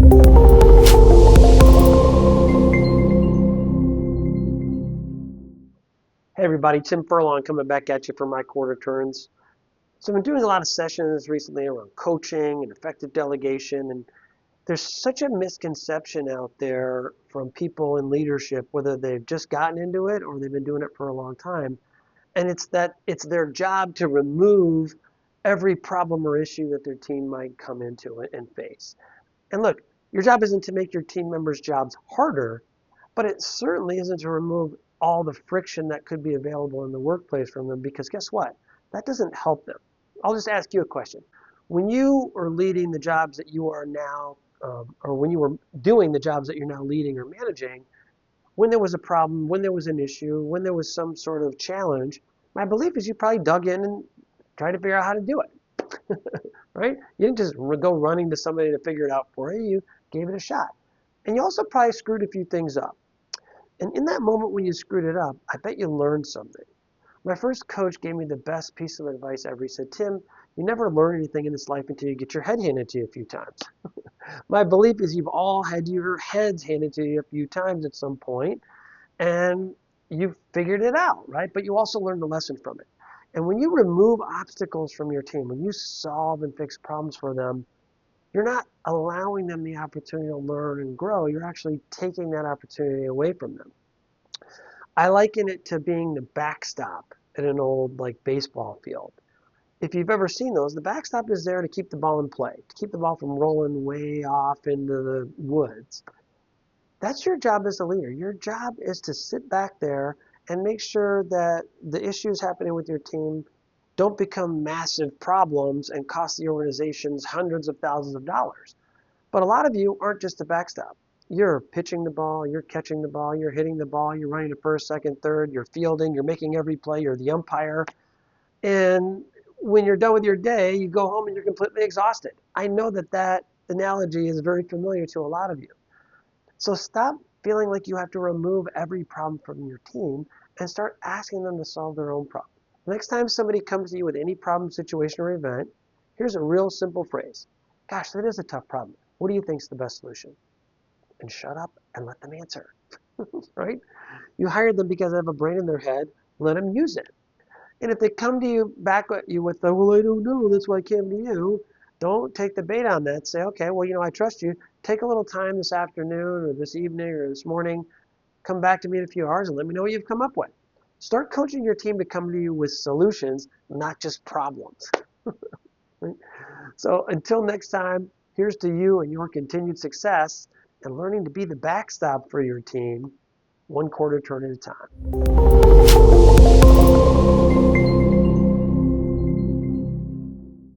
Hey everybody, Tim Furlong coming back at you for my quarter turns. So I've been doing a lot of sessions recently around coaching and effective delegation, and there's such a misconception out there from people in leadership, whether they've just gotten into it or they've been doing it for a long time, and it's that it's their job to remove every problem or issue that their team might come into and face. And look, your job isn't to make your team members' jobs harder, but it certainly isn't to remove all the friction that could be available in the workplace from them, because guess what? That doesn't help them. I'll just ask you a question. When you are leading the jobs that you are now, or when you were doing the jobs that you're now leading or managing, when there was a problem, when there was an issue, when there was some sort of challenge, my belief is you probably dug in and tried to figure out how to do it. Right? You didn't just go running to somebody to figure it out for you. You gave it a shot. And you also probably screwed a few things up. And in that moment when you screwed it up, I bet you learned something. My first coach gave me the best piece of advice ever. He said, Tim, you never learn anything in this life until you get your head handed to you a few times. My belief is you've all had your heads handed to you a few times at some point, and you've figured it out, right? But you also learned a lesson from it. And when you remove obstacles from your team, when you solve and fix problems for them, you're not allowing them the opportunity to learn and grow. You're actually taking that opportunity away from them. I liken it to being the backstop at an old baseball field. If you've ever seen those, the backstop is there to keep the ball in play, to keep the ball from rolling way off into the woods. That's your job as a leader. Your job is to sit back there and make sure that the issues happening with your team don't become massive problems and cost the organizations hundreds of thousands of dollars. But a lot of you aren't just a backstop. You're pitching the ball, you're catching the ball, you're hitting the ball, you're running to first, second, third, you're fielding, you're making every play, you're the umpire. And when you're done with your day, you go home and you're completely exhausted. I know that analogy is very familiar to a lot of you. So stop feeling like you have to remove every problem from your team and start asking them to solve their own problem. Next time somebody comes to you with any problem, situation, or event, here's a real simple phrase. Gosh, that is a tough problem. What do you think is the best solution? And shut up and let them answer, right? You hired them because they have a brain in their head. Let them use it. And if they come to you back at you with the, well, I don't know, that's why I came to you, don't take the bait on that. Say, okay, well, I trust you. Take a little time this afternoon or this evening or this morning. Come back to me in a few hours and let me know what you've come up with. Start coaching your team to come to you with solutions, not just problems. Right? So until next time, here's to you and your continued success and learning to be the backstop for your team, one quarter turn at a time.